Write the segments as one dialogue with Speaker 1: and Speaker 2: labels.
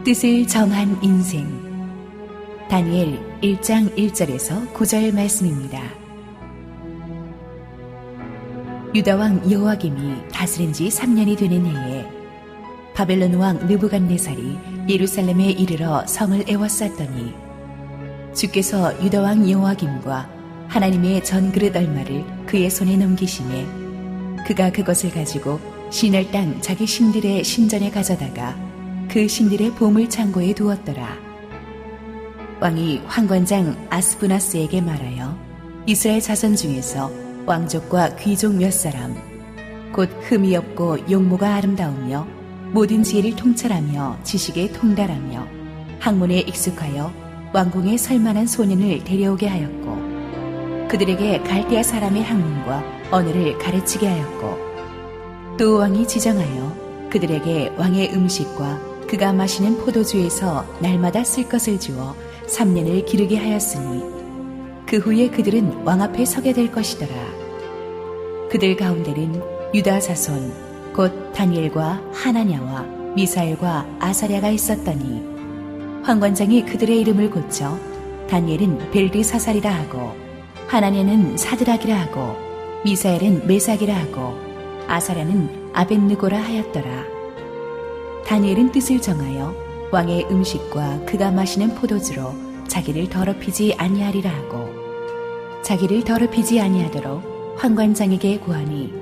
Speaker 1: 뜻을 정한 인생. 다니엘 1장 1절에서 9절 말씀입니다. 유다왕 여호야김이 다스린 지 3년이 되는 해에 바벨론 왕 느부갓네살이 예루살렘에 이르러 성을 에워쌌더니 주께서 유다왕 여호야김과 하나님의 전그릇 얼마를 그의 손에 넘기심에 그가 그것을 가지고 시늘 땅 자기 신들의 신전에 가져다가 그 신들의 보물 창고에 두었더라. 왕이 환관장 아스부나스에게 말하여 이스라엘 자손 중에서 왕족과 귀족 몇 사람, 곧 흠이 없고 용모가 아름다우며 모든 지혜를 통찰하며 지식에 통달하며 학문에 익숙하여 왕궁에 설만한 소년을 데려오게 하였고 그들에게 갈대아 사람의 학문과 언어를 가르치게 하였고 또 왕이 지정하여 그들에게 왕의 음식과 그가 마시는 포도주에서 날마다 쓸 것을 주어 3년을 기르게 하였으니 그 후에 그들은 왕 앞에 서게 될 것이더라. 그들 가운데는 유다 자손 곧 다니엘과 하나냐와 미사엘과 아사랴가 있었더니 환관장이 그들의 이름을 고쳐 다니엘은 벨드사살이라 하고 하나냐는 사드락이라 하고 미사엘은 메삭이라 하고 아사랴는 아벳느고라 하였더라. 다니엘은 뜻을 정하여 왕의 음식과 그가 마시는 포도주로 자기를 더럽히지 아니하리라 하고 자기를 더럽히지 아니하도록 환관장에게 구하니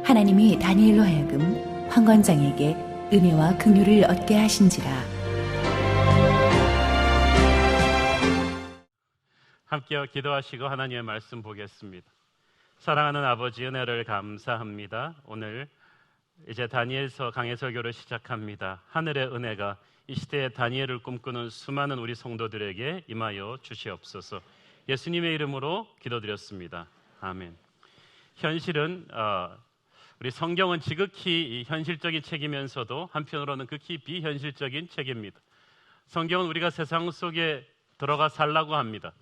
Speaker 1: 하나님이 다니엘로 하여금 환관장에게 은혜와 긍휼을 얻게 하신지라.
Speaker 2: 함께 기도하시고 하나님의 말씀 보겠습니다. 사랑하는 아버지, 은혜를 감사합니다. 오늘 이제 다니엘서 강해 설교를 시작합니다. 하늘의 은혜가 이 시대에 다니엘을 꿈꾸는 수많은 우리 성도들에게 임하여 주시옵소서. 예수님의 이름으로 기도드렸습니다. 아멘. 현실은 우리 성경은 지극히 현실적인 책이면서도 한편으로는 극히 비현실적인 책입니다. 성경은 우리가 세상 속에 들어가 살라고 합니다.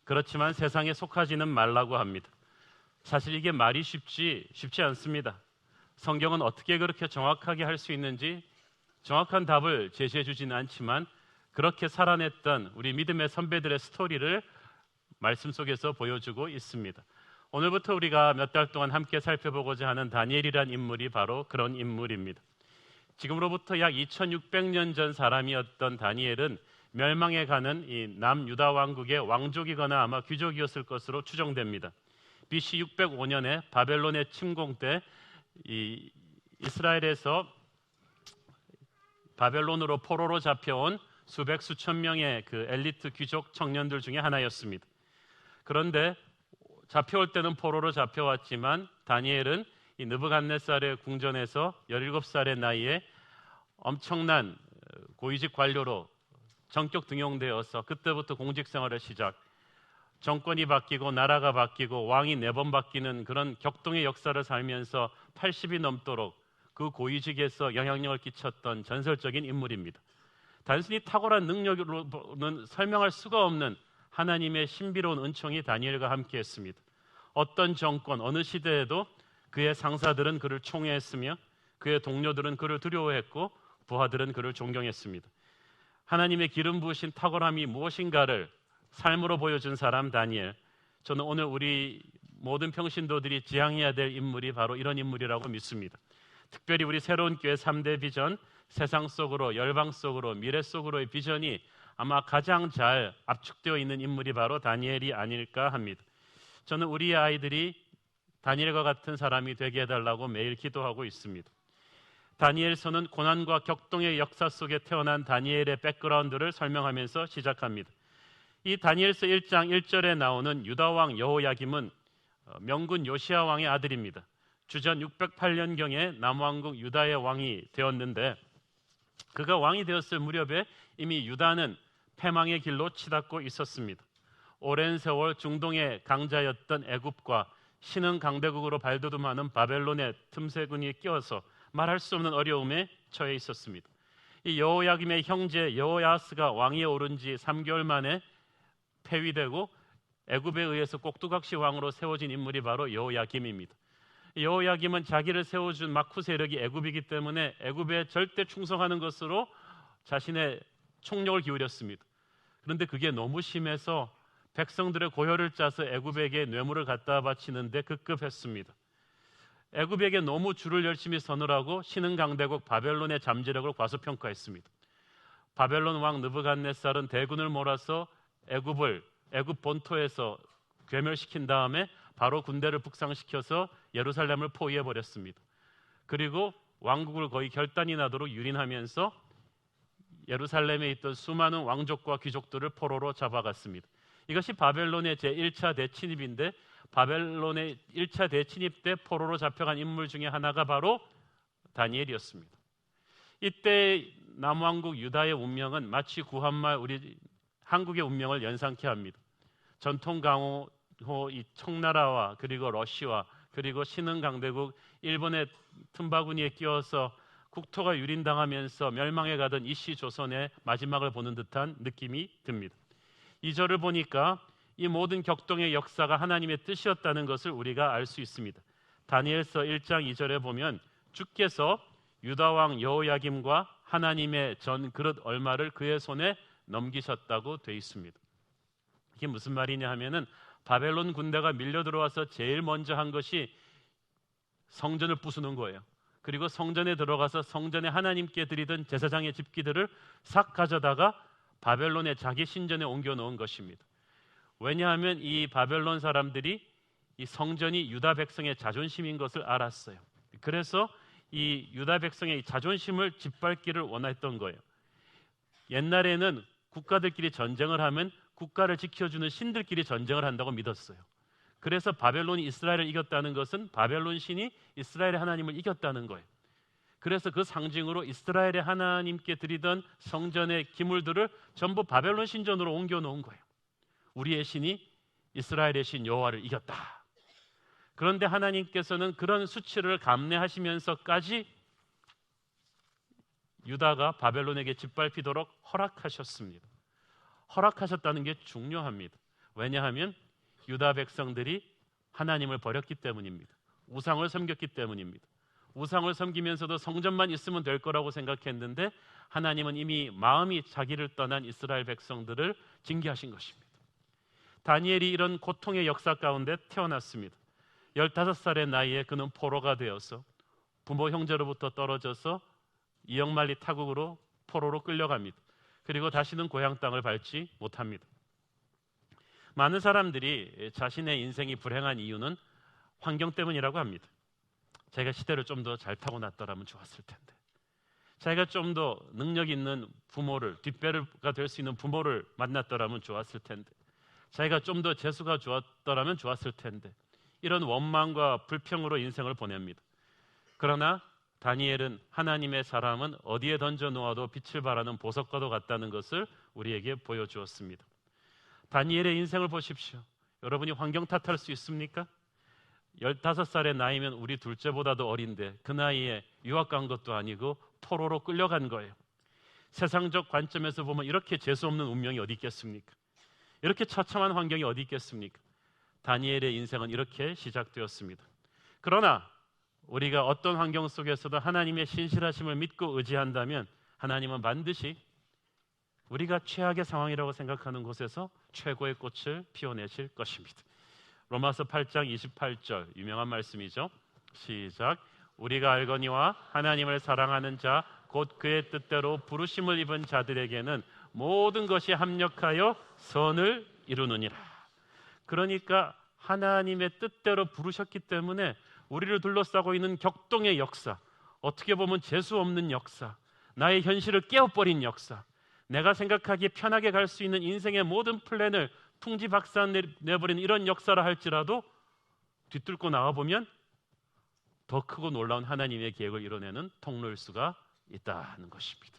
Speaker 2: 그렇지만 세상에 속하지는 말라고 합니다. 사실 이게 말이 쉽지 않습니다. 성경은 어떻게 그렇게 정확하게 할 수 있는지 정확한 답을 제시해 주지는 않지만 그렇게 살아냈던 우리 믿음의 선배들의 스토리를 말씀 속에서 보여주고 있습니다. 오늘부터 우리가 몇 달 동안 함께 살펴보고자 하는 다니엘이란 인물이 바로 그런 인물입니다. 지금으로부터 약 2600년 전 사람이었던 다니엘은 멸망해 가는 이 남유다 왕국의 왕족이거나 아마 귀족이었을 것으로 추정됩니다. BC 605년에 바벨론의 침공 때 이 이스라엘에서 바벨론으로 포로로 잡혀온 수백 수천 명의 그 엘리트 귀족 청년들 중에 하나였습니다. 그런데 잡혀올 때는 포로로 잡혀왔지만 다니엘은 이 느부갓네살의 궁전에서 17살의 나이에 엄청난 고위직 관료로 전격 등용되어서 그때부터 공직 생활을 시작. 정권이 바뀌고 나라가 바뀌고 왕이 4번 바뀌는 그런 격동의 역사를 살면서 80이 넘도록 그 고위직에서 영향력을 끼쳤던 전설적인 인물입니다. 단순히 탁월한 능력으로는 설명할 수가 없는 하나님의 신비로운 은총이 다니엘과 함께했습니다. 어떤 정권, 어느 시대에도 그의 상사들은 그를 총애했으며 그의 동료들은 그를 두려워했고 부하들은 그를 존경했습니다. 하나님의 기름 부으신 탁월함이 무엇인가를 삶으로 보여준 사람 다니엘. 저는 오늘 우리 모든 평신도들이 지향해야 될 인물이 바로 이런 인물이라고 믿습니다. 특별히 우리 새로운 교회 3대 비전, 세상 속으로, 열방 속으로, 미래 속으로의 비전이 아마 가장 잘 압축되어 있는 인물이 바로 다니엘이 아닐까 합니다. 저는 우리 아이들이 다니엘과 같은 사람이 되게 해달라고 매일 기도하고 있습니다. 다니엘서는 고난과 격동의 역사 속에 태어난 다니엘의 백그라운드를 설명하면서 시작합니다. 이 다니엘서 1장 1절에 나오는 유다왕 여호야김은 명군 요시야 왕의 아들입니다. 주전 608년경에 남왕국 유다의 왕이 되었는데 그가 왕이 되었을 무렵에 이미 유다는 패망의 길로 치닫고 있었습니다. 오랜 세월 중동의 강자였던 애굽과 신흥 강대국으로 발돋움하는 바벨론의 틈새군이 끼어서 말할 수 없는 어려움에 처해 있었습니다. 이 여호야김의 형제 여호야스가 왕위에 오른 지 3개월 만에 폐위되고 애굽에 의해서 꼭두각시 왕으로 세워진 인물이 바로 여호야김입니다. 여호야김은 자기를 세워준 마쿠 세력이 애굽이기 때문에 애굽에 절대 충성하는 것으로 자신의 총력을 기울였습니다. 그런데 그게 너무 심해서 백성들의 고혈을 짜서 애굽에게 뇌물을 갖다 바치는데 급급했습니다. 애굽에게 너무 줄을 열심히 서느라고 신흥 강대국 바벨론의 잠재력을 과소평가했습니다. 바벨론 왕 느부갓네살은 대군을 몰아서 애굽 본토에서 괴멸시킨 다음에 바로 군대를 북상시켜서 예루살렘을 포위해 버렸습니다. 그리고 왕국을 거의 결단이 나도록 유린하면서 예루살렘에 있던 수많은 왕족과 귀족들을 포로로 잡아갔습니다. 이것이 바벨론의 제1차 대침입인데 바벨론의 1차 대침입 때 포로로 잡혀간 인물 중에 하나가 바로 다니엘이었습니다. 이때 남왕국 유다의 운명은 마치 구한말 우리 한국의 운명을 연상케 합니다. 전통 강호 이 청나라와 그리고 러시아 그리고 신흥 강대국 일본의 틈바구니에 끼어서 국토가 유린당하면서 멸망해 가던 이씨 조선의 마지막을 보는 듯한 느낌이 듭니다. 이 절을 보니까 이 모든 격동의 역사가 하나님의 뜻이었다는 것을 우리가 알 수 있습니다. 다니엘서 1장 2절에 보면 주께서 유다 왕 여호야김과 하나님의 전 그릇 얼마를 그의 손에 넘기셨다고 되어 있습니다. 이게 무슨 말이냐 하면은 바벨론 군대가 밀려 들어와서 제일 먼저 한 것이 성전을 부수는 거예요. 그리고 성전에 들어가서 성전에 하나님께 드리던 제사장의 집기들을 싹 가져다가 바벨론의 자기 신전에 옮겨 놓은 것입니다. 왜냐하면 이 바벨론 사람들이 이 성전이 유다 백성의 자존심인 것을 알았어요. 그래서 이 유다 백성의 자존심을 짓밟기를 원했던 거예요. 옛날에는 국가들끼리 전쟁을 하면 국가를 지켜주는 신들끼리 전쟁을 한다고 믿었어요. 그래서 바벨론이 이스라엘을 이겼다는 것은 바벨론 신이 이스라엘의 하나님을 이겼다는 거예요. 그래서 그 상징으로 이스라엘의 하나님께 드리던 성전의 기물들을 전부 바벨론 신전으로 옮겨 놓은 거예요. 우리의 신이 이스라엘의 신 여호와를 이겼다. 그런데 하나님께서는 그런 수치를 감내하시면서까지 유다가 바벨론에게 짓밟히도록 허락하셨습니다. 허락하셨다는 게 중요합니다. 왜냐하면 유다 백성들이 하나님을 버렸기 때문입니다. 우상을 섬겼기 때문입니다. 우상을 섬기면서도 성전만 있으면 될 거라고 생각했는데 하나님은 이미 마음이 자기를 떠난 이스라엘 백성들을 징계하신 것입니다. 다니엘이 이런 고통의 역사 가운데 태어났습니다. 15살의 나이에 그는 포로가 되어서 부모 형제로부터 떨어져서 이역만리 타국으로 포로로 끌려갑니다. 그리고 다시는 고향 땅을 밟지 못합니다. 많은 사람들이 자신의 인생이 불행한 이유는 환경 때문이라고 합니다. 자기가 시대를 좀 더 잘 타고났더라면 좋았을 텐데, 자기가 좀 더 능력 있는 부모를, 뒷배가 될 수 있는 부모를 만났더라면 좋았을 텐데, 자기가 좀 더 재수가 좋았더라면 좋았을 텐데, 이런 원망과 불평으로 인생을 보냅니다. 그러나 다니엘은 하나님의 사람은 어디에 던져 놓아도 빛을 발하는 보석과도 같다는 것을 우리에게 보여주었습니다. 다니엘의 인생을 보십시오. 여러분이 환경 탓할 수 있습니까? 15살의 나이면 우리 둘째보다도 어린데 그 나이에 유학 간 것도 아니고 포로로 끌려간 거예요. 세상적 관점에서 보면 이렇게 재수없는 운명이 어디 있겠습니까? 이렇게 처참한 환경이 어디 있겠습니까? 다니엘의 인생은 이렇게 시작되었습니다. 그러나 우리가 어떤 환경 속에서도 하나님의 신실하심을 믿고 의지한다면 하나님은 반드시 우리가 최악의 상황이라고 생각하는 곳에서 최고의 꽃을 피워내실 것입니다. 로마서 8장 28절 유명한 말씀이죠. 시작. 우리가 알거니와 하나님을 사랑하는 자 곧 그의 뜻대로 부르심을 입은 자들에게는 모든 것이 합력하여 선을 이루느니라. 그러니까 하나님의 뜻대로 부르셨기 때문에 우리를 둘러싸고 있는 격동의 역사, 어떻게 보면 재수 없는 역사, 나의 현실을 깨어버린 역사, 내가 생각하기에 편하게 갈 수 있는 인생의 모든 플랜을 풍지박산 내버린 이런 역사라 할지라도 뒤뚫고 나와보면 더 크고 놀라운 하나님의 계획을 이뤄내는 통로일 수가 있다는 것입니다.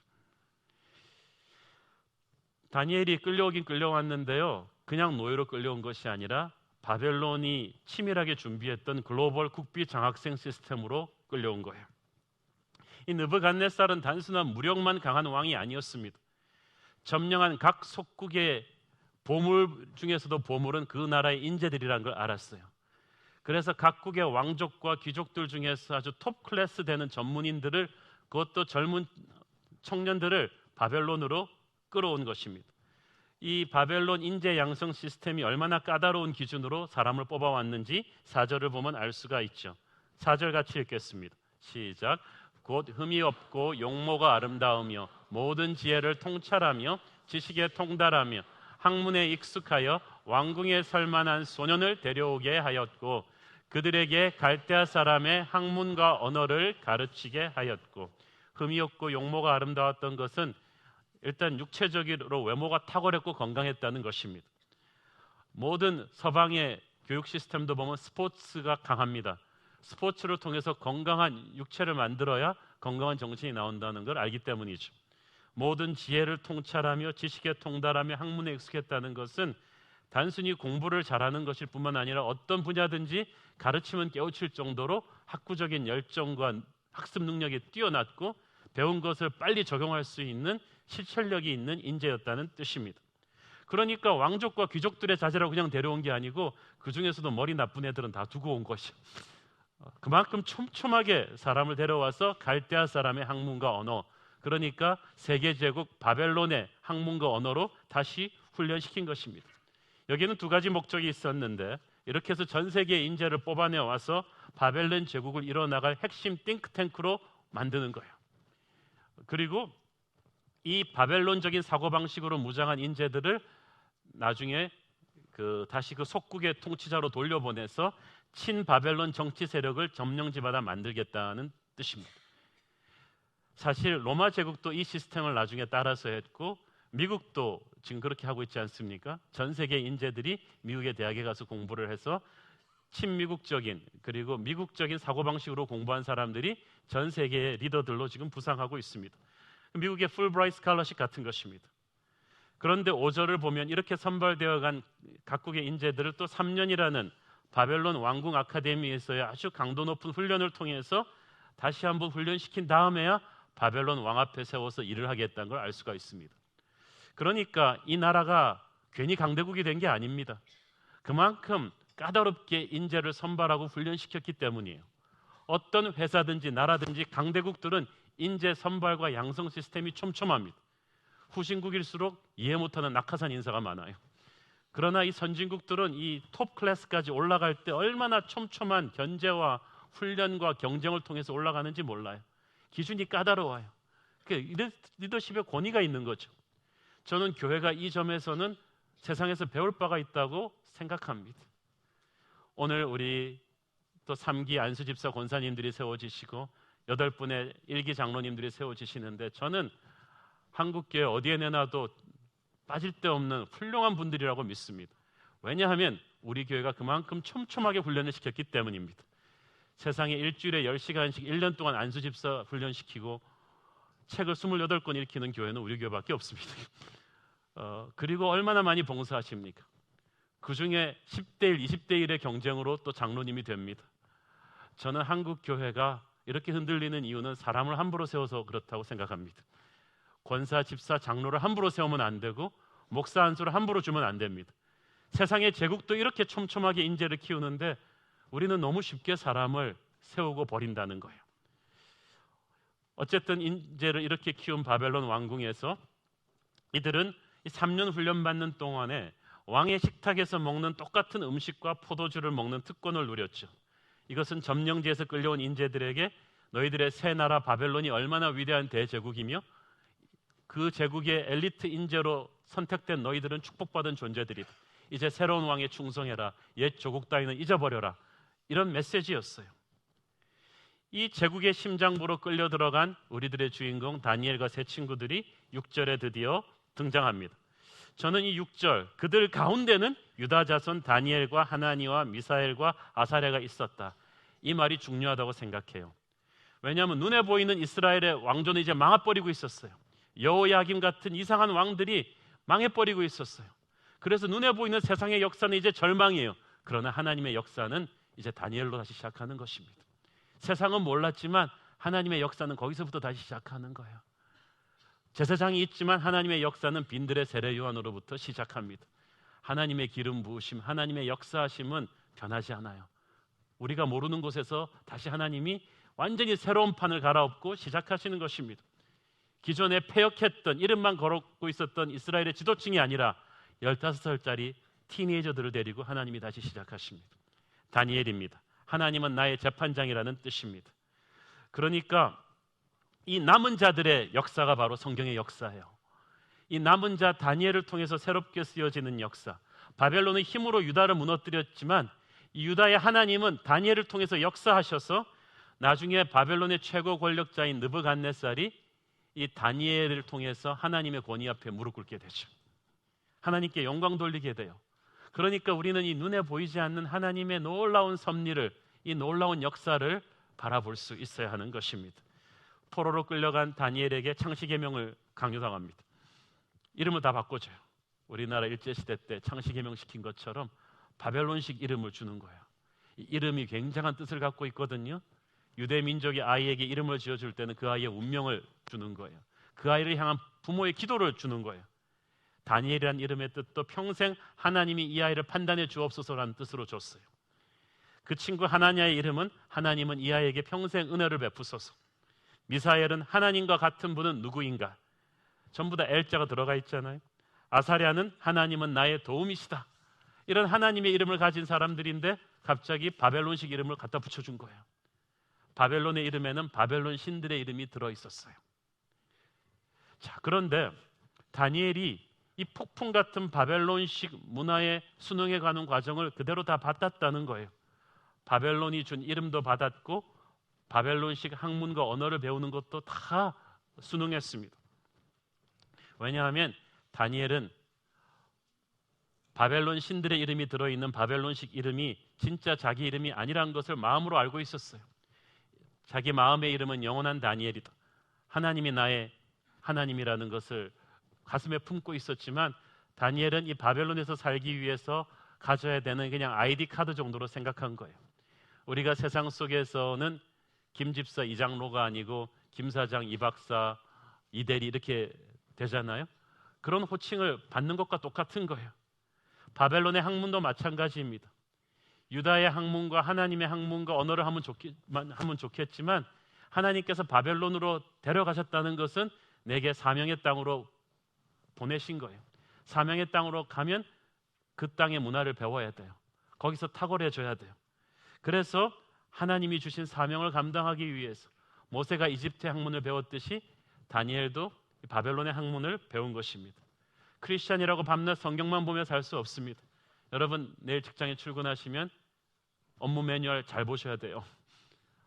Speaker 2: 다니엘이 끌려오긴 끌려왔는데요, 그냥 노예로 끌려온 것이 아니라 바벨론이 치밀하게 준비했던 글로벌 국비 장학생 시스템으로 끌려온 거예요. 이 느부갓네살은 단순한 무력만 강한 왕이 아니었습니다. 점령한 각 속국의 보물 중에서도 보물은 그 나라의 인재들이라는 걸 알았어요. 그래서 각국의 왕족과 귀족들 중에서 아주 톱 클래스 되는 전문인들을, 그것도 젊은 청년들을 바벨론으로 끌어온 것입니다. 이 바벨론 인재 양성 시스템이 얼마나 까다로운 기준으로 사람을 뽑아왔는지 4절을 보면 알 수가 있죠. 4절 같이 읽겠습니다. 시작. 곧 흠이 없고 용모가 아름다우며 모든 지혜를 통찰하며 지식에 통달하며 학문에 익숙하여 왕궁에 설만한 소년을 데려오게 하였고 그들에게 갈대아 사람의 학문과 언어를 가르치게 하였고. 흠이 없고 용모가 아름다웠던 것은 일단 육체적으로 외모가 탁월했고 건강했다는 것입니다. 모든 서방의 교육 시스템도 보면 스포츠가 강합니다. 스포츠를 통해서 건강한 육체를 만들어야 건강한 정신이 나온다는 걸 알기 때문이죠. 모든 지혜를 통찰하며 지식에 통달하며 학문에 익숙했다는 것은 단순히 공부를 잘하는 것일 뿐만 아니라 어떤 분야든지 가르치면 깨우칠 정도로 학구적인 열정과 학습 능력이 뛰어났고 배운 것을 빨리 적용할 수 있는 실천력이 있는 인재였다는 뜻입니다. 그러니까 왕족과 귀족들의 자제라고 그냥 데려온 게 아니고 그 중에서도 머리 나쁜 애들은 다 두고 온 것이요. 그만큼 촘촘하게 사람을 데려와서 갈대아 사람의 학문과 언어, 그러니까 세계 제국 바벨론의 학문과 언어로 다시 훈련시킨 것입니다. 여기는 두 가지 목적이 있었는데 이렇게 해서 전 세계의 인재를 뽑아내 와서 바벨론 제국을 이뤄나갈 핵심 띵크탱크로 만드는 거예요. 그리고 이 바벨론적인 사고방식으로 무장한 인재들을 나중에 다시 그 속국의 통치자로 돌려보내서 친바벨론 정치 세력을 점령지마다 만들겠다는 뜻입니다. 사실 로마 제국도 이 시스템을 나중에 따라서 했고 미국도 지금 그렇게 하고 있지 않습니까? 전 세계 인재들이 미국의 대학에 가서 공부를 해서 친미국적인 그리고 미국적인 사고방식으로 공부한 사람들이 전 세계의 리더들로 지금 부상하고 있습니다. 미국의 풀브라이트 스칼러십 같은 것입니다. 그런데 5절을 보면 이렇게 선발되어 간 각국의 인재들을 또 3년이라는 바벨론 왕궁 아카데미에서의 아주 강도 높은 훈련을 통해서 다시 한번 훈련시킨 다음에야 바벨론 왕 앞에 세워서 일을 하겠다는 걸 알 수가 있습니다. 그러니까 이 나라가 괜히 강대국이 된 게 아닙니다. 그만큼 까다롭게 인재를 선발하고 훈련시켰기 때문이에요. 어떤 회사든지 나라든지 강대국들은 인재 선발과 양성 시스템이 촘촘합니다. 후진국일수록 이해 못하는 낙하산 인사가 많아요. 그러나 이 선진국들은 이 톱 클래스까지 올라갈 때 얼마나 촘촘한 견제와 훈련과 경쟁을 통해서 올라가는지 몰라요. 기준이 까다로워요. 리더십의 권위가 있는 거죠. 저는 교회가 이 점에서는 세상에서 배울 바가 있다고 생각합니다. 오늘 우리 또 3기 안수집사 권사님들이 세워지시고 8분의 1기 장로님들이 세워지시는데 저는 한국교회 어디에 내놔도 빠질 데 없는 훌륭한 분들이라고 믿습니다. 왜냐하면 우리 교회가 그만큼 촘촘하게 훈련을 시켰기 때문입니다. 세상에 일주일에 10시간씩 1년 동안 안수집사 훈련시키고 책을 28권 읽히는 교회는 우리 교회밖에 없습니다. 그리고 얼마나 많이 봉사하십니까? 그 중에 10대 1, 20대 1의 경쟁으로 또 장로님이 됩니다. 저는 한국 교회가 이렇게 흔들리는 이유는 사람을 함부로 세워서 그렇다고 생각합니다. 권사, 집사, 장로를 함부로 세우면 안 되고 목사 안수를 함부로 주면 안 됩니다. 세상의 제국도 이렇게 촘촘하게 인재를 키우는데 우리는 너무 쉽게 사람을 세우고 버린다는 거예요. 어쨌든 인재를 이렇게 키운 바벨론 왕궁에서 이들은 3년 훈련받는 동안에 왕의 식탁에서 먹는 똑같은 음식과 포도주를 먹는 특권을 누렸죠. 이것은 점령지에서 끌려온 인재들에게 너희들의 새 나라 바벨론이 얼마나 위대한 대제국이며 그 제국의 엘리트 인재로 선택된 너희들은 축복받은 존재들이다. 이제 새로운 왕에 충성해라. 옛 조국 따위는 잊어버려라. 이런 메시지였어요. 이 제국의 심장부로 끌려 들어간 우리들의 주인공 다니엘과 세 친구들이 6절에 드디어 등장합니다. 저는 이 6절 그들 가운데는 유다 자손 다니엘과 하나니와 미사엘과 아사랴가 있었다. 이 말이 중요하다고 생각해요. 왜냐하면 눈에 보이는 이스라엘의 왕조는 이제 망해버리고 있었어요. 여호야김 같은 이상한 왕들이 망해버리고 있었어요. 그래서 눈에 보이는 세상의 역사는 이제 절망이에요. 그러나 하나님의 역사는 이제 다니엘로 다시 시작하는 것입니다. 세상은 몰랐지만 하나님의 역사는 거기서부터 다시 시작하는 거예요. 제사장이 있지만 하나님의 역사는 빈들의 세례 요한으로부터 시작합니다. 하나님의 기름 부으심, 하나님의 역사하심은 변하지 않아요. 우리가 모르는 곳에서 다시 하나님이 완전히 새로운 판을 갈아엎고 시작하시는 것입니다. 기존에 폐역했던 이름만 걸었고 있었던 이스라엘의 지도층이 아니라 15살짜리 티네이저들을 데리고 하나님이 다시 시작하십니다. 다니엘입니다. 하나님은 나의 재판장이라는 뜻입니다. 그러니까 이 남은 자들의 역사가 바로 성경의 역사예요. 이 남은 자 다니엘을 통해서 새롭게 쓰여지는 역사. 바벨론의 힘으로 유다를 무너뜨렸지만 이 유다의 하나님은 다니엘을 통해서 역사하셔서 나중에 바벨론의 최고 권력자인 느부갓네살이 이 다니엘을 통해서 하나님의 권위 앞에 무릎 꿇게 되죠. 하나님께 영광 돌리게 돼요. 그러니까 우리는 이 눈에 보이지 않는 하나님의 놀라운 섭리를, 이 놀라운 역사를 바라볼 수 있어야 하는 것입니다. 포로로 끌려간 다니엘에게 창시계명을 강요당합니다. 이름을 다 바꿔줘요. 우리나라 일제시대 때 창시계명 시킨 것처럼 바벨론식 이름을 주는 거예요. 이 이름이 굉장한 뜻을 갖고 있거든요. 유대 민족이 아이에게 이름을 지어줄 때는 그 아이의 운명을 주는 거예요. 그 아이를 향한 부모의 기도를 주는 거예요. 다니엘이라는 이름의 뜻도 평생 하나님이 이 아이를 판단해 주옵소서라는 뜻으로 줬어요. 그 친구 하나냐의 이름은 하나님은 이 아이에게 평생 은혜를 베푸소서. 미사엘은 하나님과 같은 분은 누구인가? 전부 다 엘자가 들어가 있잖아요. 아사랴는 하나님은 나의 도움이시다. 이런 하나님의 이름을 가진 사람들인데 갑자기 바벨론식 이름을 갖다 붙여준 거예요. 바벨론의 이름에는 바벨론 신들의 이름이 들어있었어요. 자, 그런데 다니엘이 이 폭풍 같은 바벨론식 문화에 순응해 가는 과정을 그대로 다 받았다는 거예요. 바벨론이 준 이름도 받았고 바벨론식 학문과 언어를 배우는 것도 다 순응했습니다. 왜냐하면 다니엘은 바벨론 신들의 이름이 들어있는 바벨론식 이름이 진짜 자기 이름이 아니라는 것을 마음으로 알고 있었어요. 자기 마음의 이름은 영원한 다니엘이다. 하나님이 나의 하나님이라는 것을 가슴에 품고 있었지만 다니엘은 이 바벨론에서 살기 위해서 가져야 되는 그냥 아이디 카드 정도로 생각한 거예요. 우리가 세상 속에서는 김 집사, 이 장로가 아니고 김 사장, 이 박사, 이 대리 이렇게 되잖아요. 그런 호칭을 받는 것과 똑같은 거예요. 바벨론의 학문도 마찬가지입니다. 유다의 학문과 하나님의 학문과 언어를 하면 좋겠지만 하나님께서 바벨론으로 데려가셨다는 것은 내게 사명의 땅으로 보내신 거예요. 사명의 땅으로 가면 그 땅의 문화를 배워야 돼요. 거기서 탁월해져야 돼요. 그래서 하나님이 주신 사명을 감당하기 위해서 모세가 이집트의 학문을 배웠듯이 다니엘도 바벨론의 학문을 배운 것입니다. 크리스찬이라고 밤낮 성경만 보며 살 수 없습니다. 여러분 내일 직장에 출근하시면 업무 매뉴얼 잘 보셔야 돼요.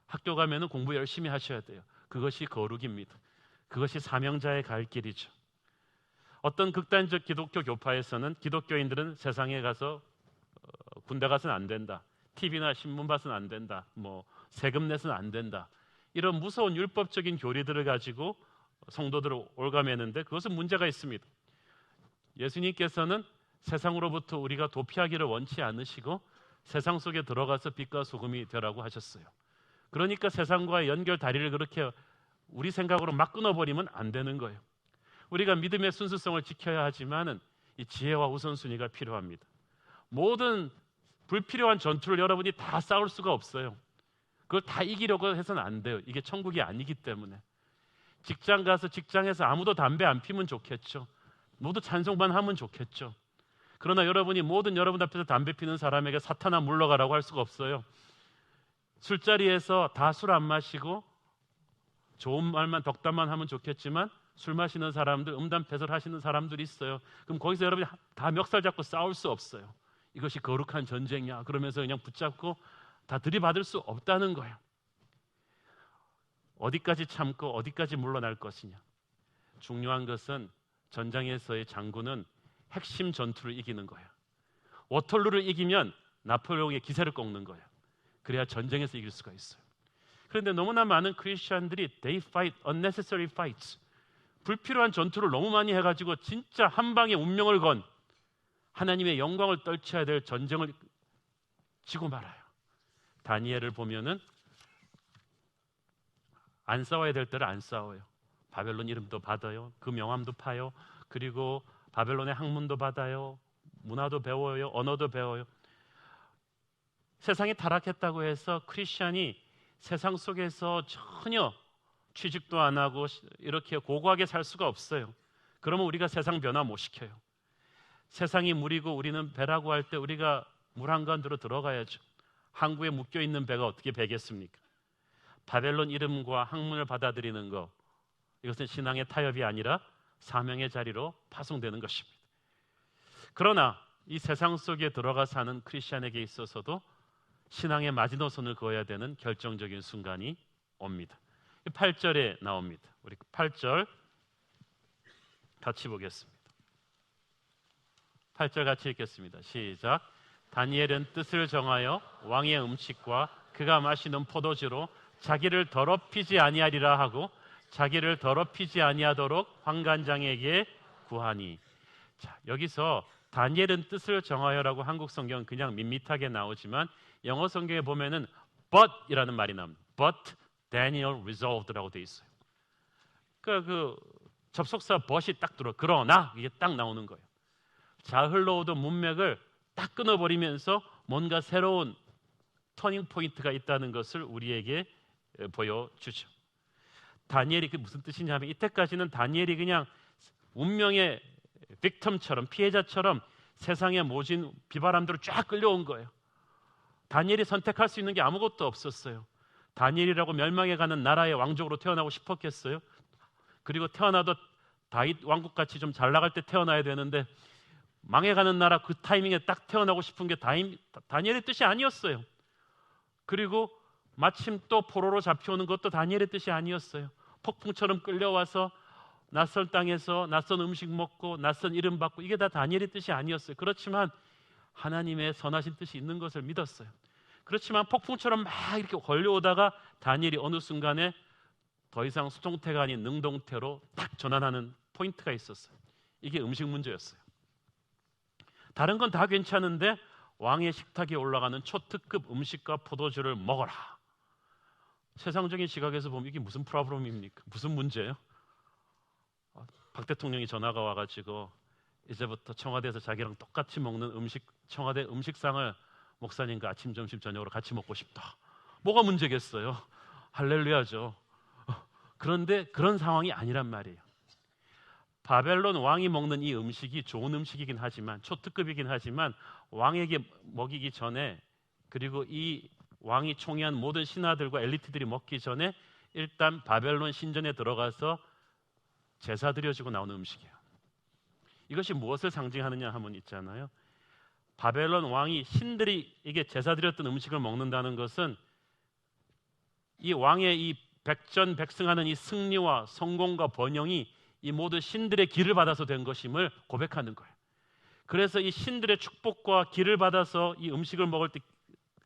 Speaker 2: 학교 가면은 공부 열심히 하셔야 돼요. 그것이 거룩입니다. 그것이 사명자의 갈 길이죠. 어떤 극단적 기독교 교파에서는 기독교인들은 세상에 가서 군대 가서는 안 된다. TV나 신문 봐서는 안 된다. 세금 내서는 안 된다. 이런 무서운 율법적인 교리들을 가지고 성도들을 올가매는데 그것은 문제가 있습니다. 예수님께서는 세상으로부터 우리가 도피하기를 원치 않으시고 세상 속에 들어가서 빛과 소금이 되라고 하셨어요. 그러니까 세상과의 연결 다리를 그렇게 우리 생각으로 막 끊어버리면 안 되는 거예요. 우리가 믿음의 순수성을 지켜야 하지만은 이 지혜와 우선순위가 필요합니다. 모든 불필요한 전투를 여러분이 다 싸울 수가 없어요. 그걸 다 이기려고 해서는 안 돼요. 이게 천국이 아니기 때문에. 직장 가서 직장에서 아무도 담배 안 피면 좋겠죠. 모두 찬송만 하면 좋겠죠. 그러나 여러분이 모든 여러분 앞에서 담배 피는 사람에게 사탄아 물러가라고 할 수가 없어요. 술자리에서 다 술 안 마시고 좋은 말만 덕담만 하면 좋겠지만 술 마시는 사람들, 음담패설 하시는 사람들이 있어요. 그럼 거기서 여러분이 다 멱살 잡고 싸울 수 없어요. 이것이 거룩한 전쟁이야 그러면서 그냥 붙잡고 다 들이받을 수 없다는 거예요. 어디까지 참고 어디까지 물러날 것이냐. 중요한 것은 전장에서의 장군은 핵심 전투를 이기는 거예요. 워털루를 이기면 나폴레옹의 기세를 꺾는 거예요. 그래야 전쟁에서 이길 수가 있어요. 그런데 너무나 많은 크리스천들이 they fight unnecessary fights. 불필요한 전투를 너무 많이 해가지고 진짜 한 방에 운명을 건 하나님의 영광을 떨쳐야 될 전쟁을 지고 말아요. 다니엘을 보면은 안 싸워야 될 때를 안 싸워요. 바벨론 이름도 받아요. 그 명함도 파요. 그리고 바벨론의 학문도 받아요. 문화도 배워요. 언어도 배워요. 세상이 타락했다고 해서 크리스천이 세상 속에서 전혀 취직도 안 하고 이렇게 고고하게 살 수가 없어요. 그러면 우리가 세상 변화 못 시켜요. 세상이 물이고 우리는 배라고 할 때 우리가 물 한가운데로 들어가야죠. 항구에 묶여 있는 배가 어떻게 배겠습니까? 바벨론 이름과 학문을 받아들이는 것, 이것은 신앙의 타협이 아니라 사명의 자리로 파송되는 것입니다. 그러나 이 세상 속에 들어가 사는 크리스찬에게 있어서도 신앙의 마지노선을 그어야 되는 결정적인 순간이 옵니다. 8절에 나옵니다. 우리 8절 같이 보겠습니다. 8절 같이 읽겠습니다. 시작. 다니엘은 뜻을 정하여 왕의 음식과 그가 마시는 포도주로 자기를 더럽히지 아니하리라 하고 자기를 더럽히지 아니하도록 환관장에게 구하니. 자, 여기서 다니엘은 뜻을 정하여라고 한국 성경은 그냥 밋밋하게 나오지만 영어 성경에 보면은 but이라는 말이 나옵니다. But Daniel resolved라고 돼 있어요. 그러니까 그 접속사 but이 딱 들어. 그러나 이게 딱 나오는 거예요. 잘 흘러오던 문맥을 딱 끊어버리면서 뭔가 새로운 터닝 포인트가 있다는 것을 우리에게 보여주죠. 다니엘이 그 무슨 뜻이냐면 이때까지는 다니엘이 그냥 운명의 빅텀처럼 피해자처럼 세상의 모진 비바람들을 쫙 끌려온 거예요. 다니엘이 선택할 수 있는 게 아무것도 없었어요. 다니엘이라고 멸망해가는 나라의 왕족으로 태어나고 싶었겠어요? 그리고 태어나도 다윗 왕국같이 좀 잘 나갈 때 태어나야 되는데 망해가는 나라 그 타이밍에 딱 태어나고 싶은 게 다니엘의 뜻이 아니었어요. 그리고 마침 또 포로로 잡혀오는 것도 다니엘의 뜻이 아니었어요. 폭풍처럼 끌려와서 낯선 땅에서 낯선 음식 먹고 낯선 이름 받고 이게 다 다니엘의 뜻이 아니었어요. 그렇지만 하나님의 선하신 뜻이 있는 것을 믿었어요. 그렇지만 폭풍처럼 막 이렇게 걸려오다가 다니엘이 어느 순간에 더 이상 수동태가 아닌 능동태로 딱 전환하는 포인트가 있었어요. 이게 음식 문제였어요. 다른 건 다 괜찮은데 왕의 식탁에 올라가는 초특급 음식과 포도주를 먹어라. 세상적인 시각에서 보면 이게 무슨 프로블럼입니까? 무슨 문제예요? 박 대통령이 전화가 와가지고 이제부터 청와대에서 자기랑 똑같이 먹는 청와대 음식상을 목사님과 아침, 점심, 저녁으로 같이 먹고 싶다. 뭐가 문제겠어요? 할렐루야죠. 그런데 그런 상황이 아니란 말이에요. 바벨론 왕이 먹는 이 음식이 좋은 음식이긴 하지만 초특급이긴 하지만 왕에게 먹이기 전에 그리고 이 왕이 총애한 모든 신하들과 엘리트들이 먹기 전에 일단 바벨론 신전에 들어가서 제사 드려지고 나오는 음식이에요. 이것이 무엇을 상징하느냐 하면 있잖아요. 바벨론 왕이 신들이 이게 제사 드렸던 음식을 먹는다는 것은 이 왕의 이 백전백승하는 이 승리와 성공과 번영이 이 모든 신들의 기를 받아서 된 것임을 고백하는 거예요. 그래서 이 신들의 축복과 기를 받아서 이 음식을 먹을 때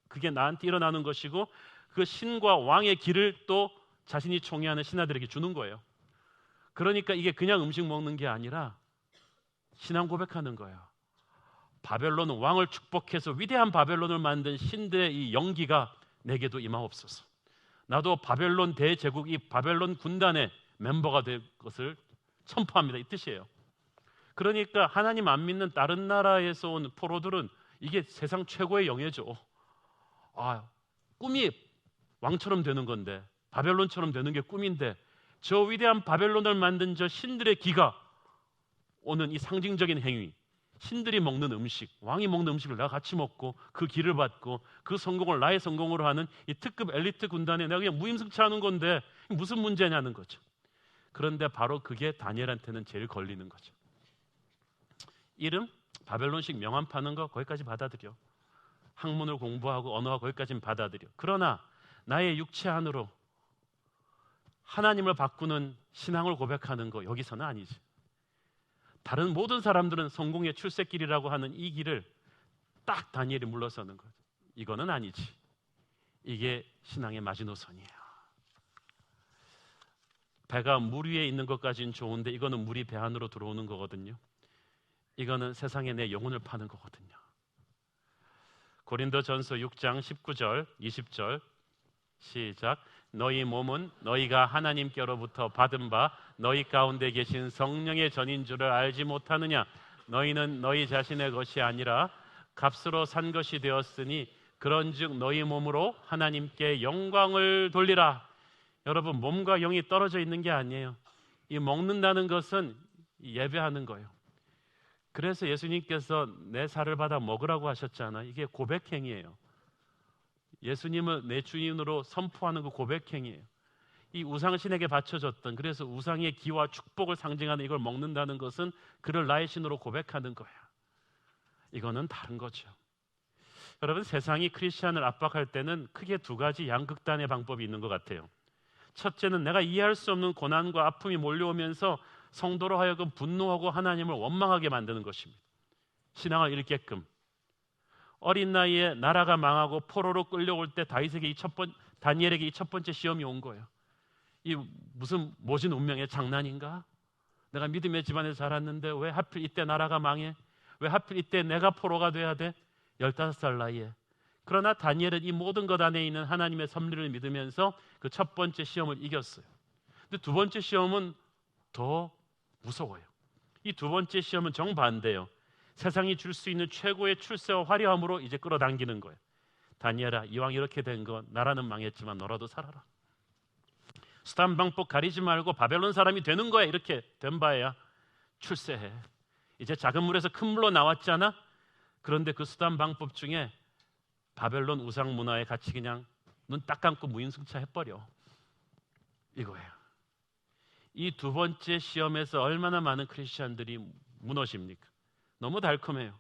Speaker 2: 그게 나한테 일어나는 것이고 그 신과 왕의 기를 또 자신이 총애하는 신하들에게 주는 거예요. 그러니까 이게 그냥 음식 먹는 게 아니라 신앙 고백하는 거예요. 바벨론 왕을 축복해서 위대한 바벨론을 만든 신들의 이 영기가 내게도 임하옵소서. 나도 바벨론 대제국 이 바벨론 군단의 멤버가 될 것을 선포합니다. 이 뜻이에요. 그러니까 하나님 안 믿는 다른 나라에서 온 포로들은 이게 세상 최고의 영예죠. 꿈이 왕처럼 되는 건데 바벨론처럼 되는 게 꿈인데 저 위대한 바벨론을 만든 저 신들의 기가 오는 이 상징적인 행위, 신들이 먹는 음식, 왕이 먹는 음식을 내가 같이 먹고 그 기를 받고 그 성공을 나의 성공으로 하는 이 특급 엘리트 군단에 내가 그냥 무임승차하는 건데 무슨 문제냐는 거죠. 그런데 바로 그게 다니엘한테는 제일 걸리는 거죠. 이름? 바벨론식 명함 파는 거 거기까지 받아들여. 학문을 공부하고 언어가 거기까지는 받아들여. 그러나 나의 육체 안으로 하나님을 바꾸는 신앙을 고백하는 거 여기서는 아니지. 다른 모든 사람들은 성공의 출세길이라고 하는 이 길을 딱 다니엘이 물러서는 거죠. 이거는 아니지. 이게 신앙의 마지노선이에요. 배가 물 위에 있는 것까지는 좋은데 이거는 물이 배 안으로 들어오는 거거든요. 이거는 세상에 내 영혼을 파는 거거든요. 고린도전서 6장 19절 20절 시작. 너희 몸은 너희가 하나님께로부터 받은 바 너희 가운데 계신 성령의 전인 줄을 알지 못하느냐. 너희는 너희 자신의 것이 아니라 값으로 산 것이 되었으니 그런즉 너희 몸으로 하나님께 영광을 돌리라. 여러분, 몸과 영이 떨어져 있는 게 아니에요. 이 먹는다는 것은 예배하는 거예요. 그래서 예수님께서 내 살을 받아 먹으라고 하셨잖아요. 이게 고백행위예요. 예수님을 내 주인으로 선포하는 그 고백행위예요. 이 우상신에게 바쳐졌던, 그래서 우상의 기와 축복을 상징하는 이걸 먹는다는 것은 그를 나의 신으로 고백하는 거야. 이거는 다른 거죠. 여러분, 세상이 크리스찬을 압박할 때는 크게 두 가지 양극단의 방법이 있는 것 같아요. 첫째는 내가 이해할 수 없는 고난과 아픔이 몰려오면서 성도로 하여금 분노하고 하나님을 원망하게 만드는 것입니다. 신앙을 잃게끔. 어린 나이에 나라가 망하고 포로로 끌려올 때 다니엘에게 이 첫 번째 시험이 온 거예요. 이 무슨 모진 운명의 장난인가? 내가 믿음의 집안에서 자랐는데 왜 하필 이때 나라가 망해? 왜 하필 이때 내가 포로가 돼야 돼? 15살 나이에. 그러나 다니엘은 이 모든 것 안에 있는 하나님의 섭리를 믿으면서 그 첫 번째 시험을 이겼어요. 근데 두 번째 시험은 더 무서워요. 이 두 번째 시험은 정반대예요. 세상이 줄 수 있는 최고의 출세와 화려함으로 이제 끌어당기는 거예요. 다니엘아, 이왕 이렇게 된 거 나라는 망했지만 너라도 살아라. 수단 방법 가리지 말고 바벨론 사람이 되는 거야. 이렇게 된 바에야 출세해. 이제 작은 물에서 큰 물로 나왔잖아. 그런데 그 수단 방법 중에 바벨론 우상 문화에 같이 그냥 눈 딱 감고 무임승차 해버려. 이거예요. 이 두 번째 시험에서 얼마나 많은 크리스찬들이 무너집니까? 너무 달콤해요.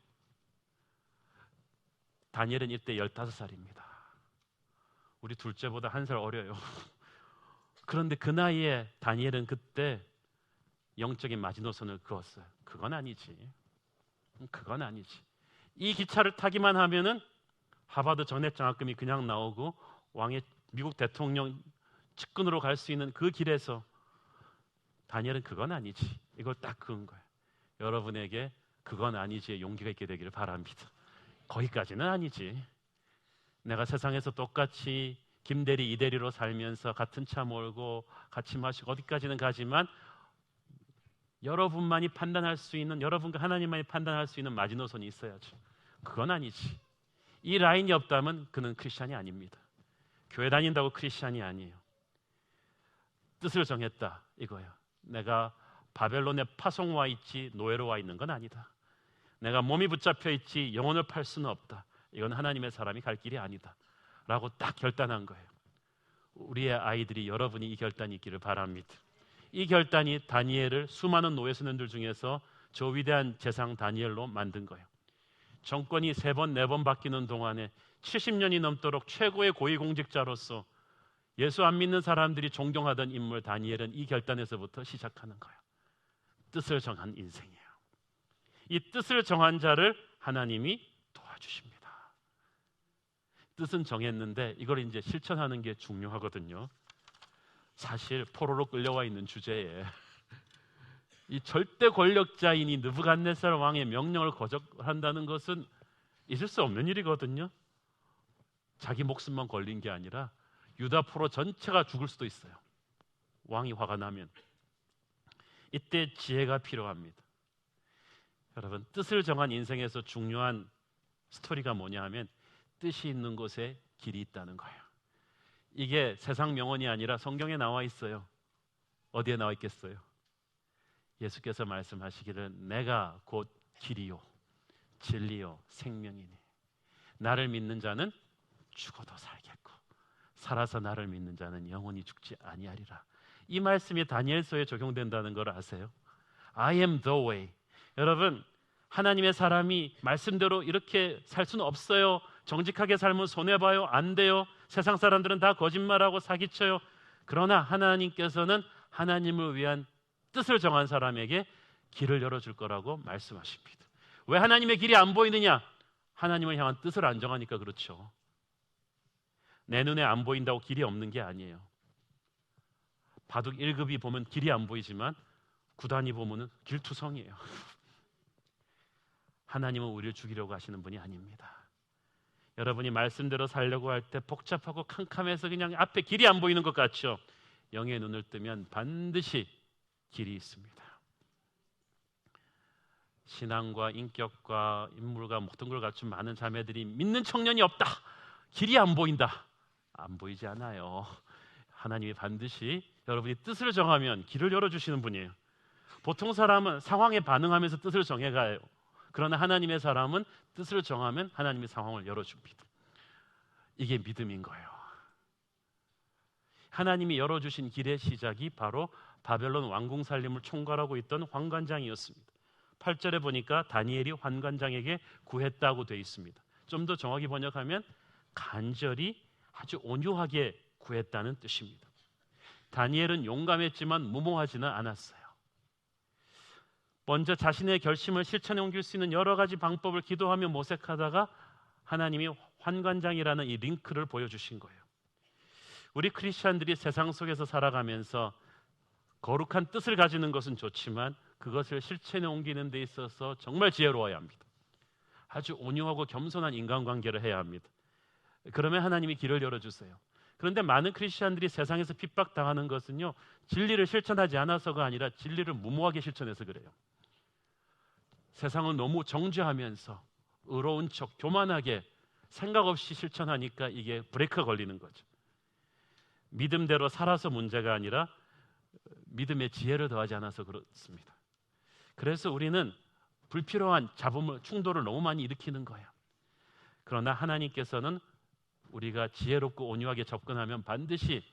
Speaker 2: 다니엘은 이때 15살입니다. 우리 둘째보다 1살 어려요. 그런데 그 나이에 다니엘은 그때 영적인 마지노선을 그었어요. 그건 아니지. 그건 아니지. 이 기차를 타기만 하면은 하버드 전액 장학금이 그냥 나오고 왕의 미국 대통령 측근으로 갈 수 있는 그 길에서 다니엘은 그건 아니지. 이걸 딱 그은 거예요. 여러분에게 그건 아니지의 용기가 있게 되기를 바랍니다. 거기까지는 아니지. 내가 세상에서 똑같이 김대리 이대리로 살면서 같은 차 몰고 같이 마시고 어디까지는 가지만 여러분만이 판단할 수 있는, 여러분과 하나님만이 판단할 수 있는 마지노선이 있어야죠. 그건 아니지. 이 라인이 없다면 그는 크리스찬이 아닙니다. 교회 다닌다고 크리스찬이 아니에요. 뜻을 정했다 이거예요. 내가 바벨론에 파송 와 있지 노예로 와 있는 건 아니다. 내가 몸이 붙잡혀 있지 영혼을 팔 수는 없다. 이건 하나님의 사람이 갈 길이 아니다 라고 딱 결단한 거예요. 우리의 아이들이, 여러분이 이 결단이 있기를 바랍니다. 이 결단이 다니엘을 수많은 노예 소년들 중에서 저 위대한 재상 다니엘로 만든 거예요. 정권이 3번, 4번 바뀌는 동안에 70년이 넘도록 최고의 고위공직자로서 예수 안 믿는 사람들이 존경하던 인물 다니엘은 이 결단에서부터 시작하는 거예요. 뜻을 정한 인생이에요. 이 뜻을 정한 자를 하나님이 도와주십니다. 뜻은 정했는데 이걸 이제 실천하는 게 중요하거든요. 사실 포로로 끌려와 있는 주제에 이 절대 권력자인 이 느부갓네살 왕의 명령을 거절한다는 것은 있을 수 없는 일이거든요. 자기 목숨만 걸린 게 아니라 유다 포로 전체가 죽을 수도 있어요. 왕이 화가 나면. 이때 지혜가 필요합니다. 여러분, 뜻을 정한 인생에서 중요한 스토리가 뭐냐 하면 뜻이 있는 곳에 길이 있다는 거예요. 이게 세상 명언이 아니라 성경에 나와 있어요. 어디에 나와 있겠어요? 예수께서 말씀하시기를 내가 곧 길이요 진리요 생명이니 나를 믿는 자는 죽어도 살겠고 살아서 나를 믿는 자는 영원히 죽지 아니하리라. 이 말씀이 다니엘서에 적용된다는 걸 아세요? I am the way. 여러분, 하나님의 사람이 말씀대로 이렇게 살 수는 없어요. 정직하게 살면 손해봐요. 안 돼요. 세상 사람들은 다 거짓말하고 사기쳐요. 그러나 하나님께서는 하나님을 위한 뜻을 정한 사람에게 길을 열어줄 거라고 말씀하십니다. 왜 하나님의 길이 안 보이느냐? 하나님을 향한 뜻을 안 정하니까 그렇죠. 내 눈에 안 보인다고 길이 없는 게 아니에요. 바둑 1급이 보면 길이 안 보이지만 9단이 보면 길투성이에요. 하나님은 우리를 죽이려고 하시는 분이 아닙니다. 여러분이 말씀대로 살려고 할 때 복잡하고 캄캄해서 그냥 앞에 길이 안 보이는 것 같죠? 영의 눈을 뜨면 반드시 길이 있습니다. 신앙과 인격과 인물과 모든 걸 갖춘 많은 자매들이 믿는 청년이 없다. 길이 안 보인다. 안 보이지 않아요. 하나님이 반드시 여러분이 뜻을 정하면 길을 열어주시는 분이에요. 보통 사람은 상황에 반응하면서 뜻을 정해가요. 그러나 하나님의 사람은 뜻을 정하면 하나님이 상황을 열어줍니다. 이게 믿음인 거예요. 하나님이 열어주신 길의 시작이 바로 바벨론 왕궁 살림을 총괄하고 있던 환관장이었습니다. 8절에 보니까 다니엘이 환관장에게 구했다고 되어 있습니다. 좀 더 정확히 번역하면 간절히 아주 온유하게 구했다는 뜻입니다. 다니엘은 용감했지만 무모하지는 않았어요. 먼저 자신의 결심을 실천에 옮길 수 있는 여러 가지 방법을 기도하며 모색하다가 하나님이 환관장이라는 이 링크를 보여주신 거예요. 우리 크리스찬들이 세상 속에서 살아가면서 거룩한 뜻을 가지는 것은 좋지만 그것을 실천에 옮기는 데 있어서 정말 지혜로워야 합니다. 아주 온유하고 겸손한 인간관계를 해야 합니다. 그러면 하나님이 길을 열어주세요. 그런데 많은 크리스찬들이 세상에서 핍박당하는 것은요, 진리를 실천하지 않아서가 아니라 진리를 무모하게 실천해서 그래요. 세상을 너무 정죄하면서 의로운 척 교만하게 생각 없이 실천하니까 이게 브레이크가 걸리는 거죠. 믿음대로 살아서 문제가 아니라 믿음의 지혜를 더하지 않아서 그렇습니다. 그래서 우리는 불필요한 잡음을, 충돌을 너무 많이 일으키는 거예요. 그러나 하나님께서는 우리가 지혜롭고 온유하게 접근하면 반드시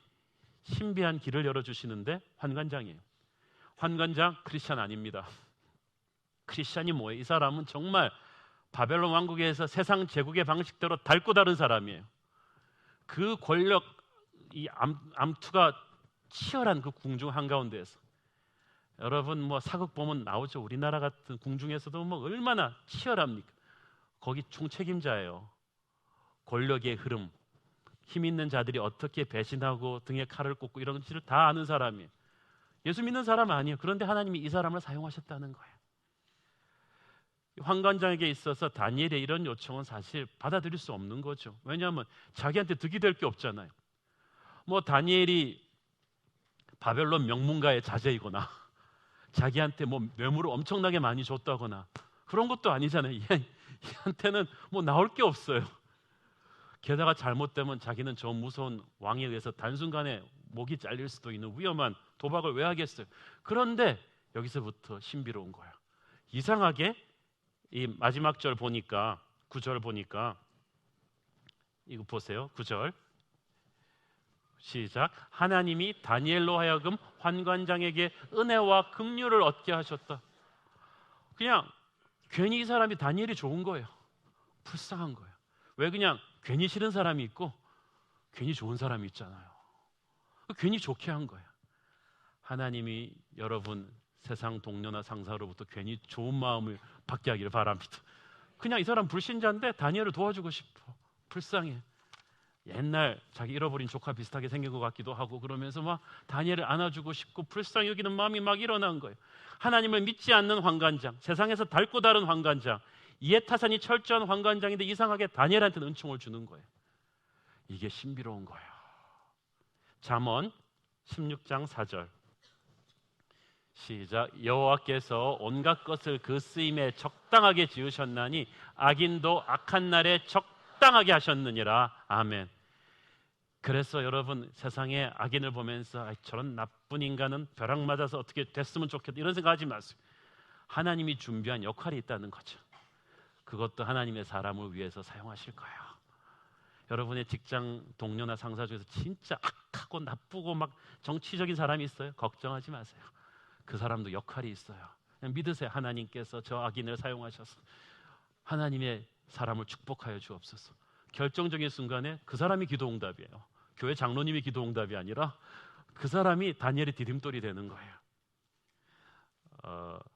Speaker 2: 신비한 길을 열어주시는데 환관장이에요. 환관장 크리스찬 아닙니다. 크리스찬이 뭐예요? 이 사람은 정말 바벨론 왕국에서 세상 제국의 방식대로 닳고 다른 사람이에요. 그 권력, 이 암투가 치열한 그 궁중 한가운데에서 여러분 뭐 사극 보면 나오죠. 우리나라 같은 궁중에서도 뭐 얼마나 치열합니까? 거기 총책임자예요. 권력의 흐름, 힘 있는 자들이 어떻게 배신하고 등에 칼을 꽂고 이런 것을 다 아는 사람이에요. 예수 믿는 사람 아니에요. 그런데 하나님이 이 사람을 사용하셨다는 거예요. 환관장에게 있어서 다니엘의 이런 요청은 사실 받아들일 수 없는 거죠. 왜냐하면 자기한테 득이 될 게 없잖아요. 뭐 다니엘이 바벨론 명문가의 자제이거나 자기한테 뭐 뇌물을 엄청나게 많이 줬다거나 그런 것도 아니잖아요. 얘한테는 뭐 나올 게 없어요. 게다가 잘못되면 자기는 저 무서운 왕에 의해서 단순간에 목이 잘릴 수도 있는 위험한 도박을 왜 하겠어요. 그런데 여기서부터 신비로운 거예요. 이상하게 이 마지막 절 보니까 9절 보니까 이거 보세요. 9절 시작. 하나님이 다니엘로 하여금 환관장에게 은혜와 긍휼을 얻게 하셨다. 그냥 괜히 이 사람이 다니엘이 좋은 거예요. 불쌍한 거예요. 왜 그냥 괜히 싫은 사람이 있고 괜히 좋은 사람이 있잖아요. 괜히 좋게 한 거예요. 하나님이 여러분 세상 동료나 상사로부터 괜히 좋은 마음을 받게 하기를 바랍니다. 그냥 이 사람 불신자인데 다니엘을 도와주고 싶어. 불쌍해. 옛날 자기 잃어버린 조카 비슷하게 생긴 것 같기도 하고 그러면서 막 다니엘을 안아주고 싶고 불쌍히 여기는 마음이 막 일어난 거예요. 하나님을 믿지 않는 환관장, 세상에서 닳고 다른 환관장, 이해타산이 철저한 환관장인데 이상하게 다니엘한테는 은총을 주는 거예요. 이게 신비로운 거예요. 잠언 16장 4절 시작. 여호와께서 온갖 것을 그 쓰임에 적당하게 지으셨나니 악인도 악한 날에 적당하게 하셨느니라. 아멘. 그래서 여러분 세상에 악인을 보면서 저런 나쁜 인간은 벼락 맞아서 어떻게 됐으면 좋겠다 이런 생각하지 마세요. 하나님이 준비한 역할이 있다는 거죠. 그것도 하나님의 사람을 위해서 사용하실 거예요. 여러분의 직장 동료나 상사 중에서 진짜 악하고 나쁘고 막 정치적인 사람이 있어요? 걱정하지 마세요. 그 사람도 역할이 있어요. 그냥 믿으세요. 하나님께서 저 악인을 사용하셔서 하나님의 사람을 축복하여 주옵소서. 결정적인 순간에 그 사람이 기도응답이에요. 교회 장로님이 기도응답이 아니라 그 사람이 다니엘의 디딤돌이 되는 거예요.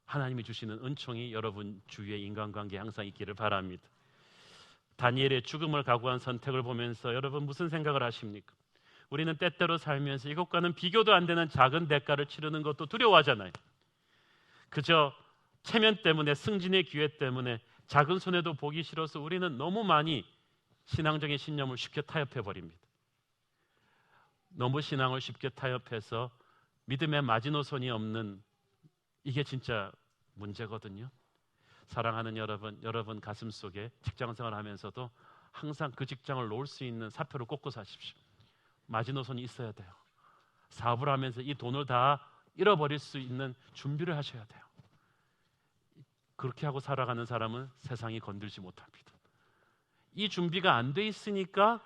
Speaker 2: 하나님이 주시는 은총이 여러분 주위의 인간관계에 항상 있기를 바랍니다. 다니엘의 죽음을 각오한 선택을 보면서 여러분 무슨 생각을 하십니까? 우리는 때때로 살면서 이것과는 비교도 안 되는 작은 대가를 치르는 것도 두려워하잖아요. 그저 체면 때문에, 승진의 기회 때문에 작은 손해도 보기 싫어서 우리는 너무 많이 신앙적인 신념을 쉽게 타협해 버립니다. 너무 신앙을 쉽게 타협해서 믿음의 마지노선이 없는 이게 진짜 문제거든요. 사랑하는 여러분 가슴 속에 직장생활 하면서도 항상 그 직장을 놓을 수 있는 사표를 꽂고 사십시오. 마지노선이 있어야 돼요. 사업을 하면서 이 돈을 다 잃어버릴 수 있는 준비를 하셔야 돼요. 그렇게 하고 살아가는 사람은 세상이 건들지 못합니다. 이 준비가 안 돼 있으니까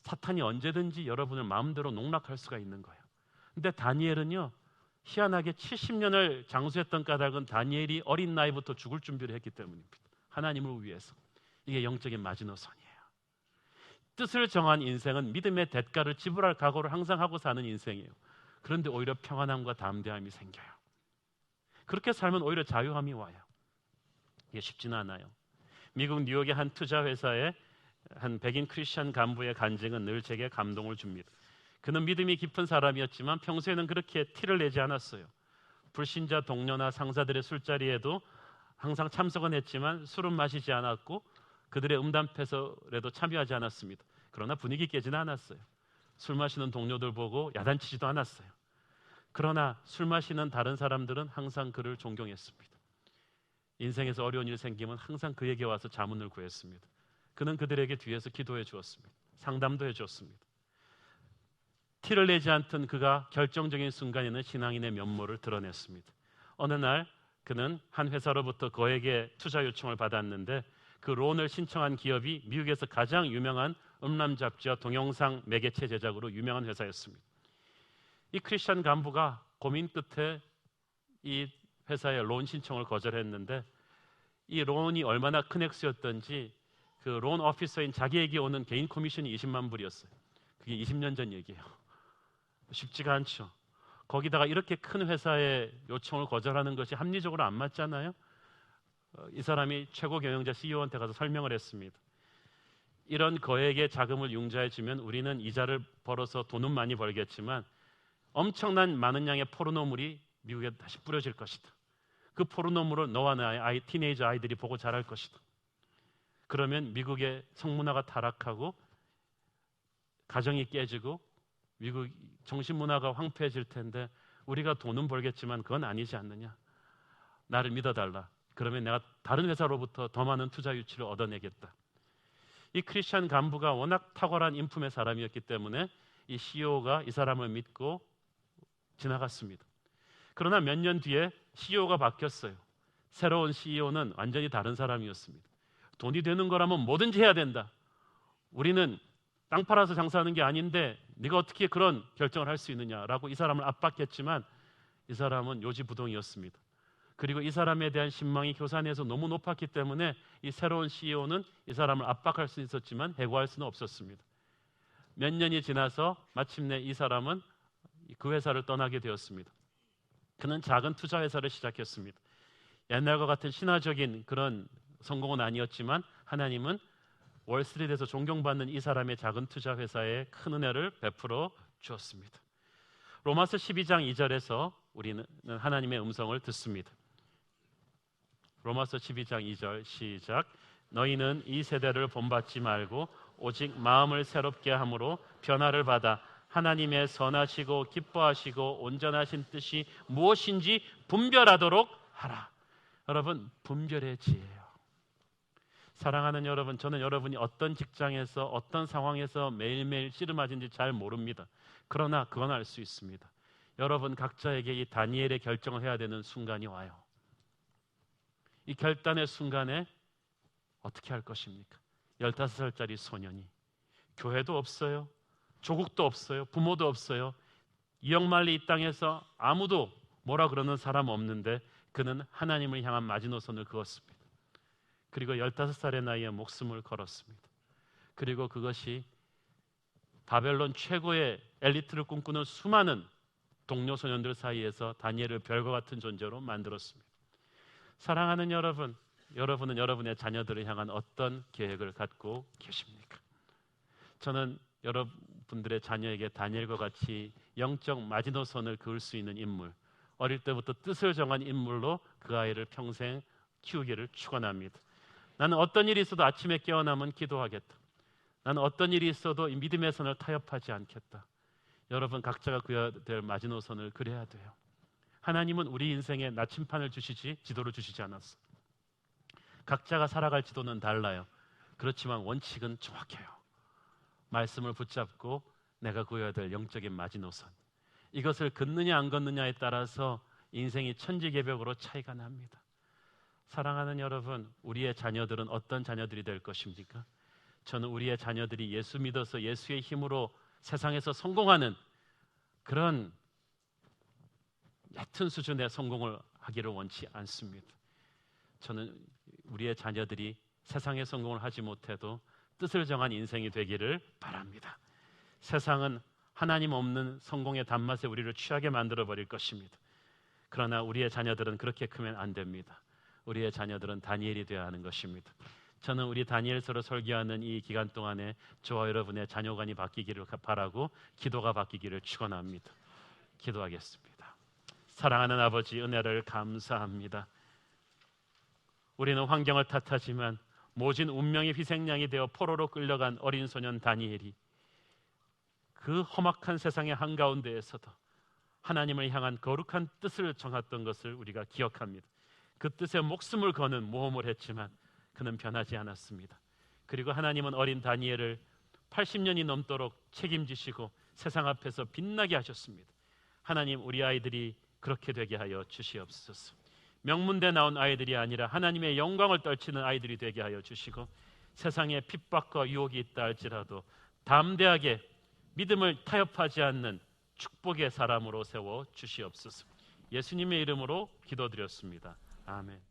Speaker 2: 사탄이 언제든지 여러분을 마음대로 농락할 수가 있는 거예요. 근데 다니엘은요, 희한하게 70년을 장수했던 까닭은 다니엘이 어린 나이부터 죽을 준비를 했기 때문입니다. 하나님을 위해서. 이게 영적인 마지노선이에요. 뜻을 정한 인생은 믿음의 대가를 지불할 각오를 항상 하고 사는 인생이에요. 그런데 오히려 평안함과 담대함이 생겨요. 그렇게 살면 오히려 자유함이 와요. 이게 쉽지는 않아요. 미국 뉴욕의 한 투자회사의 한 백인 크리스천 간부의 간증은 늘 제게 감동을 줍니다. 그는 믿음이 깊은 사람이었지만 평소에는 그렇게 티를 내지 않았어요. 불신자 동료나 상사들의 술자리에도 항상 참석은 했지만 술은 마시지 않았고 그들의 음담패설에도 참여하지 않았습니다. 그러나 분위기 깨지는 않았어요. 술 마시는 동료들 보고 야단치지도 않았어요. 그러나 술 마시는 다른 사람들은 항상 그를 존경했습니다. 인생에서 어려운 일 생기면 항상 그에게 와서 자문을 구했습니다. 그는 그들에게 뒤에서 기도해 주었습니다. 상담도 해 주었습니다. 티를 내지 않던 그가 결정적인 순간에는 신앙인의 면모를 드러냈습니다. 어느 날 그는 한 회사로부터 그에게 투자 요청을 받았는데 그 론을 신청한 기업이 미국에서 가장 유명한 음란 잡지와 동영상 매개체 제작으로 유명한 회사였습니다. 이 크리스천 간부가 고민 끝에 이 회사의 론 신청을 거절했는데 이 론이 얼마나 큰 액수였던지 그 론 오피서인 자기에게 오는 개인 커미션이 20만 불이었어요. 그게 20년 전 얘기예요. 쉽지가 않죠. 거기다가 이렇게 큰 회사의 요청을 거절하는 것이 합리적으로 안 맞잖아요. 이 사람이 최고 경영자 CEO한테 가서 설명을 했습니다. 이런 거액의 자금을 융자해 주면 우리는 이자를 벌어서 돈은 많이 벌겠지만 엄청난 많은 양의 포르노물이 미국에 다시 뿌려질 것이다. 그 포르노물을 너와 나의 티네이저 아이들이 보고 자랄 것이다. 그러면 미국의 성문화가 타락하고 가정이 깨지고 미국 정신문화가 황폐해질 텐데 우리가 돈은 벌겠지만 그건 아니지 않느냐. 나를 믿어달라. 그러면 내가 다른 회사로부터 더 많은 투자 유치를 얻어내겠다. 이 크리스천 간부가 워낙 탁월한 인품의 사람이었기 때문에 이 CEO가 이 사람을 믿고 지나갔습니다. 그러나 몇 년 뒤에 CEO가 바뀌었어요. 새로운 CEO는 완전히 다른 사람이었습니다. 돈이 되는 거라면 뭐든지 해야 된다. 우리는 땅 팔아서 장사하는 게 아닌데 네가 어떻게 그런 결정을 할 수 있느냐라고 이 사람을 압박했지만 이 사람은 요지부동이었습니다. 그리고 이 사람에 대한 신망이 교사 내에서 너무 높았기 때문에 이 새로운 CEO는 이 사람을 압박할 수 있었지만 해고할 수는 없었습니다. 몇 년이 지나서 마침내 이 사람은 그 회사를 떠나게 되었습니다. 그는 작은 투자 회사를 시작했습니다. 옛날과 같은 신화적인 그런 성공은 아니었지만 하나님은 월스트리트에서 존경받는 이 사람의 작은 투자 회사에 큰 은혜를 베풀어 주었습니다. 로마서 12장 2절에서 우리는 하나님의 음성을 듣습니다. 로마서 12장 2절 시작. 너희는 이 세대를 본받지 말고 오직 마음을 새롭게 함으로 변화를 받아 하나님의 선하시고 기뻐하시고 온전하신 뜻이 무엇인지 분별하도록 하라. 여러분, 분별의 지혜예요. 사랑하는 여러분, 저는 여러분이 어떤 직장에서 어떤 상황에서 매일매일 씨름하는지 잘 모릅니다. 그러나 그건 알 수 있습니다. 여러분 각자에게 이 다니엘의 결정을 해야 되는 순간이 와요. 이 결단의 순간에 어떻게 할 것입니까? 15살짜리 소년이 교회도 없어요. 조국도 없어요. 부모도 없어요. 이역만리 이 땅에서 아무도 뭐라 그러는 사람 없는데 그는 하나님을 향한 마지노선을 그었습니다. 그리고 15살의 나이에 목숨을 걸었습니다. 그리고 그것이 바벨론 최고의 엘리트를 꿈꾸는 수많은 동료 소년들 사이에서 다니엘을 별과 같은 존재로 만들었습니다. 사랑하는 여러분, 여러분은 여러분의 자녀들을 향한 어떤 계획을 갖고 계십니까? 저는 여러분들의 자녀에게 다니엘과 같이 영적 마지노선을 그을 수 있는 인물, 어릴 때부터 뜻을 정한 인물로 그 아이를 평생 키우기를 축원합니다. 나는 어떤 일이 있어도 아침에 깨어나면 기도하겠다. 나는 어떤 일이 있어도 이 믿음의 선을 타협하지 않겠다. 여러분 각자가 그어야 될 마지노선을 그려야 돼요. 하나님은 우리 인생에 나침판을 주시지 지도를 주시지 않았어. 각자가 살아갈 지도는 달라요. 그렇지만 원칙은 정확해요. 말씀을 붙잡고 내가 그어야 될 영적인 마지노선, 이것을 걷느냐 안 걷느냐에 따라서 인생이 천지개벽으로 차이가 납니다. 사랑하는 여러분, 우리의 자녀들은 어떤 자녀들이 될 것입니까? 저는 우리의 자녀들이 예수 믿어서 예수의 힘으로 세상에서 성공하는 그런 얕은 수준의 성공을 하기를 원치 않습니다. 저는 우리의 자녀들이 세상의 성공을 하지 못해도 뜻을 정한 인생이 되기를 바랍니다. 세상은 하나님 없는 성공의 단맛에 우리를 취하게 만들어버릴 것입니다. 그러나 우리의 자녀들은 그렇게 크면 안 됩니다. 우리의 자녀들은 다니엘이 되어야 하는 것입니다. 저는 우리 다니엘서를 설교하는 이 기간 동안에 저와 여러분의 자녀관이 바뀌기를 바라고 기도가 바뀌기를 축원합니다. 기도하겠습니다. 사랑하는 아버지, 은혜를 감사합니다. 우리는 환경을 탓하지만 모진 운명의 희생양이 되어 포로로 끌려간 어린 소년 다니엘이 그 험악한 세상의 한가운데에서도 하나님을 향한 거룩한 뜻을 정했던 것을 우리가 기억합니다. 그 뜻에 목숨을 거는 모험을 했지만 그는 변하지 않았습니다. 그리고 하나님은 어린 다니엘을 80년이 넘도록 책임지시고 세상 앞에서 빛나게 하셨습니다. 하나님, 우리 아이들이 그렇게 되게 하여 주시옵소서. 명문대 나온 아이들이 아니라 하나님의 영광을 떨치는 아이들이 되게 하여 주시고, 세상에 핍박과 유혹이 있다 할지라도 담대하게 믿음을 타협하지 않는 축복의 사람으로 세워 주시옵소서. 예수님의 이름으로 기도드렸습니다. 아멘.